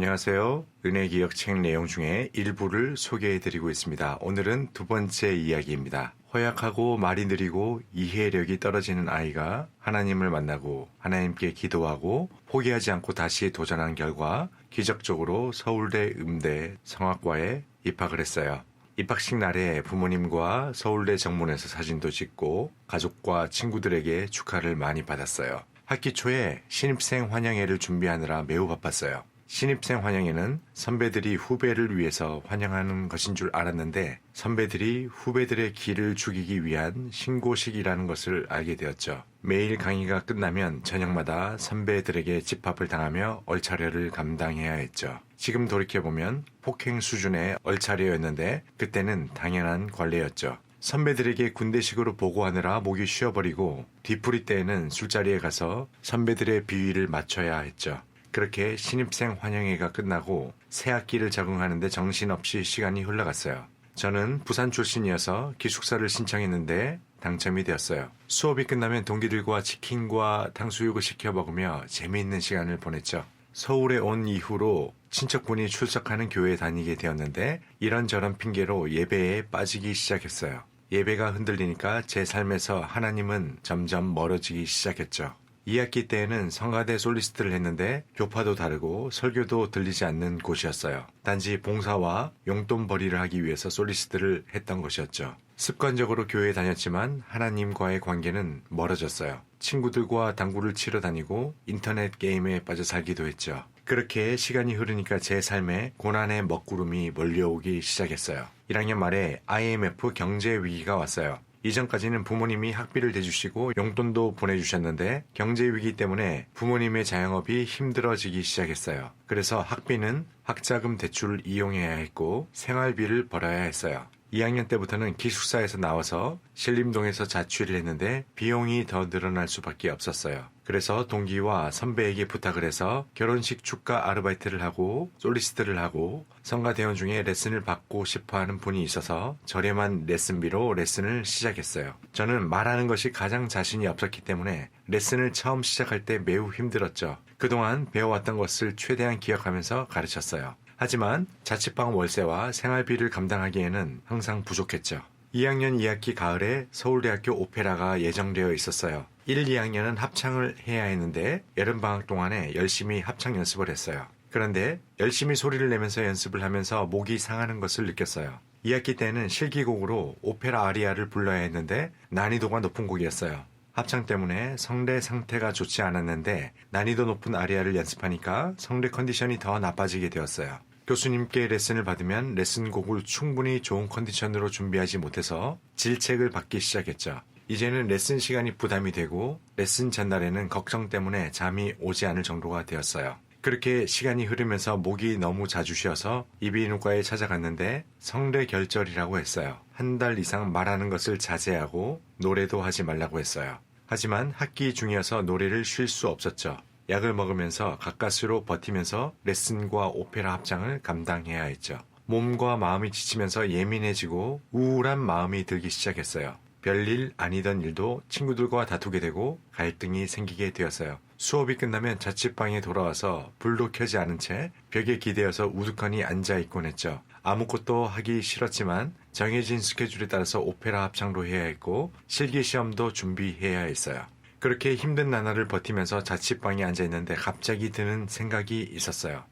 안녕하세요. 은혜기억 책 내용 중에 일부를 소개해드리고 있습니다. 오늘은 두 번째 이야기입니다. 허약하고 말이 느리고 이해력이 떨어지는 아이가 하나님을 만나고 하나님께 기도하고 포기하지 않고 다시 도전한 결과 기적적으로 서울대 음대 성악과에 입학을 했어요. 입학식 날에 부모님과 서울대 정문에서 사진도 찍고 가족과 친구들에게 축하를 많이 받았어요. 학기 초에 신입생 환영회를 준비하느라 매우 바빴어요. 신입생 환영회는 선배들이 후배를 위해서 환영하는 것인 줄 알았는데 선배들이 후배들의 기를 죽이기 위한 신고식이라는 것을 알게 되었죠. 매일 강의가 끝나면 저녁마다 선배들에게 집합을 당하며 얼차려를 감당해야 했죠. 지금 돌이켜보면 폭행 수준의 얼차려였는데 그때는 당연한 관례였죠. 선배들에게 군대식으로 보고하느라 목이 쉬어버리고 뒤풀이 때에는 술자리에 가서 선배들의 비위를 맞춰야 했죠. 그렇게 신입생 환영회가 끝나고 새 학기를 적응하는데 정신없이 시간이 흘러갔어요. 저는 부산 출신이어서 기숙사를 신청했는데 당첨이 되었어요. 수업이 끝나면 동기들과 치킨과 탕수육을 시켜 먹으며 재미있는 시간을 보냈죠. 서울에 온 이후로 친척분이 출석하는 교회에 다니게 되었는데 이런저런 핑계로 예배에 빠지기 시작했어요. 예배가 흔들리니까 제 삶에서 하나님은 점점 멀어지기 시작했죠. 2학기 때에는 성가대 솔리스트를 했는데 교파도 다르고 설교도 들리지 않는 곳이었어요. 단지 봉사와 용돈벌이를 하기 위해서 솔리스트를 했던 것이었죠. 습관적으로 교회에 다녔지만 하나님과의 관계는 멀어졌어요. 친구들과 당구를 치러 다니고 인터넷 게임에 빠져 살기도 했죠. 그렇게 시간이 흐르니까 제 삶에 고난의 먹구름이 몰려오기 시작했어요. 1학년 말에 IMF 경제 위기가 왔어요. 이전까지는 부모님이 학비를 대주시고 용돈도 보내주셨는데 경제 위기 때문에 부모님의 자영업이 힘들어지기 시작했어요. 그래서 학비는 학자금 대출을 이용해야 했고 생활비를 벌어야 했어요. 2학년 때부터는 기숙사에서 나와서 신림동에서 자취를 했는데 비용이 더 늘어날 수밖에 없었어요. 그래서 동기와 선배에게 부탁을 해서 결혼식 축가 아르바이트를 하고 솔리스트를 하고 성가대원 중에 레슨을 받고 싶어하는 분이 있어서 저렴한 레슨비로 레슨을 시작했어요. 저는 말하는 것이 가장 자신이 없었기 때문에 레슨을 처음 시작할 때 매우 힘들었죠. 그동안 배워왔던 것을 최대한 기억하면서 가르쳤어요. 하지만 자취방 월세와 생활비를 감당하기에는 항상 부족했죠. 2학년 2학기 가을에 서울대학교 오페라가 예정되어 있었어요. 1, 2학년은 합창을 해야 했는데 여름방학 동안에 열심히 합창 연습을 했어요. 그런데 열심히 소리를 내면서 연습을 하면서 목이 상하는 것을 느꼈어요. 2학기 때는 실기곡으로 오페라 아리아를 불러야 했는데 난이도가 높은 곡이었어요. 합창 때문에 성대 상태가 좋지 않았는데 난이도 높은 아리아를 연습하니까 성대 컨디션이 더 나빠지게 되었어요. 교수님께 레슨을 받으면 레슨곡을 충분히 좋은 컨디션으로 준비하지 못해서 질책을 받기 시작했죠. 이제는 레슨 시간이 부담이 되고 레슨 전날에는 걱정 때문에 잠이 오지 않을 정도가 되었어요. 그렇게 시간이 흐르면서 목이 너무 자주 쉬어서 이비인후과에 찾아갔는데 성대결절이라고 했어요. 한 달 이상 말하는 것을 자제하고 노래도 하지 말라고 했어요. 하지만 학기 중이어서 노래를 쉴 수 없었죠. 약을 먹으면서 가까스로 버티면서 레슨과 오페라 합창을 감당해야 했죠. 몸과 마음이 지치면서 예민해지고 우울한 마음이 들기 시작했어요. 별일 아니던 일도 친구들과 다투게 되고 갈등이 생기게 되었어요. 수업이 끝나면 자취방에 돌아와서 불도 켜지 않은 채 벽에 기대어서 우두커니 앉아있곤 했죠. 아무것도 하기 싫었지만 정해진 스케줄에 따라서 오페라 합창도 해야 했고 실기시험도 준비해야 했어요. 그렇게 힘든 나날을 버티면서 자취방에 앉아있는데 갑자기 드는 생각이 있었어요.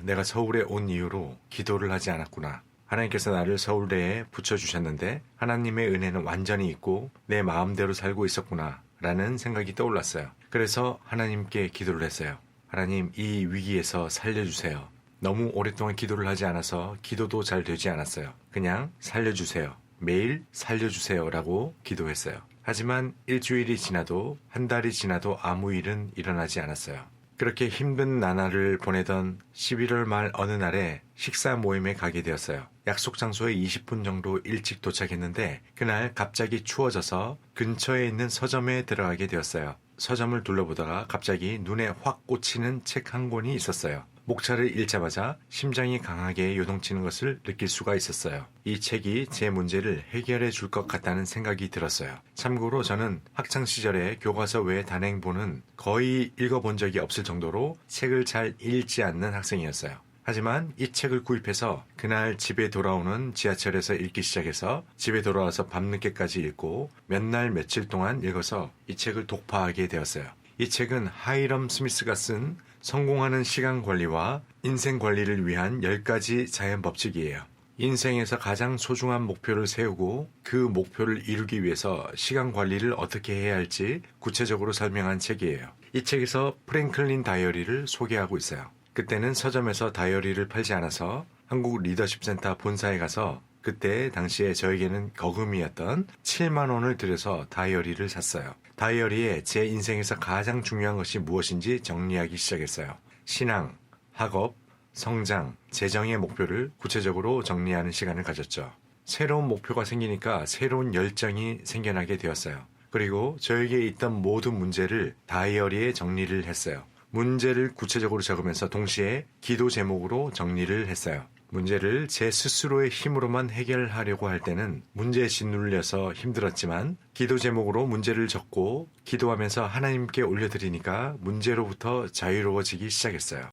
내가 서울에 온 이후로 기도를 하지 않았구나. 하나님께서 나를 서울대에 붙여주셨는데 하나님의 은혜는 완전히 있고 내 마음대로 살고 있었구나 라는 생각이 떠올랐어요. 그래서 하나님께 기도를 했어요. 하나님, 이 위기에서 살려주세요. 너무 오랫동안 기도를 하지 않아서 기도도 잘 되지 않았어요. 그냥 살려주세요. 매일 살려주세요 라고 기도했어요. 하지만 일주일이 지나도 한 달이 지나도 아무 일은 일어나지 않았어요. 그렇게 힘든 나날을 보내던 11월 말 어느 날에 식사 모임에 가게 되었어요. 약속 장소에 20분 정도 일찍 도착했는데 그날 갑자기 추워져서 근처에 있는 서점에 들어가게 되었어요. 서점을 둘러보다가 갑자기 눈에 확 꽂히는 책 한 권이 있었어요. 목차를 읽자마자 심장이 강하게 요동치는 것을 느낄 수가 있었어요. 이 책이 제 문제를 해결해 줄 것 같다는 생각이 들었어요. 참고로 저는 학창시절에 교과서 외 단행본은 거의 읽어본 적이 없을 정도로 책을 잘 읽지 않는 학생이었어요. 하지만 이 책을 구입해서 그날 집에 돌아오는 지하철에서 읽기 시작해서 집에 돌아와서 밤늦게까지 읽고 몇 날 며칠 동안 읽어서 이 책을 독파하게 되었어요. 이 책은 하이럼 스미스가 쓴 성공하는 시간 관리와 인생 관리를 위한 10가지 자연 법칙이에요. 인생에서 가장 소중한 목표를 세우고 그 목표를 이루기 위해서 시간 관리를 어떻게 해야 할지 구체적으로 설명한 책이에요. 이 책에서 프랭클린 다이어리를 소개하고 있어요. 그때는 서점에서 다이어리를 팔지 않아서 한국 리더십센터 본사에 가서 그때 당시에 저에게는 거금이었던 7만 원을 들여서 다이어리를 샀어요. 다이어리에 제 인생에서 가장 중요한 것이 무엇인지 정리하기 시작했어요. 신앙, 학업, 성장, 재정의 목표를 구체적으로 정리하는 시간을 가졌죠. 새로운 목표가 생기니까 새로운 열정이 생겨나게 되었어요. 그리고 저에게 있던 모든 문제를 다이어리에 정리를 했어요. 문제를 구체적으로 적으면서 동시에 기도 제목으로 정리를 했어요. 문제를 제 스스로의 힘으로만 해결하려고 할 때는 문제에 짓눌려서 힘들었지만 기도 제목으로 문제를 적고 기도하면서 하나님께 올려드리니까 문제로부터 자유로워지기 시작했어요.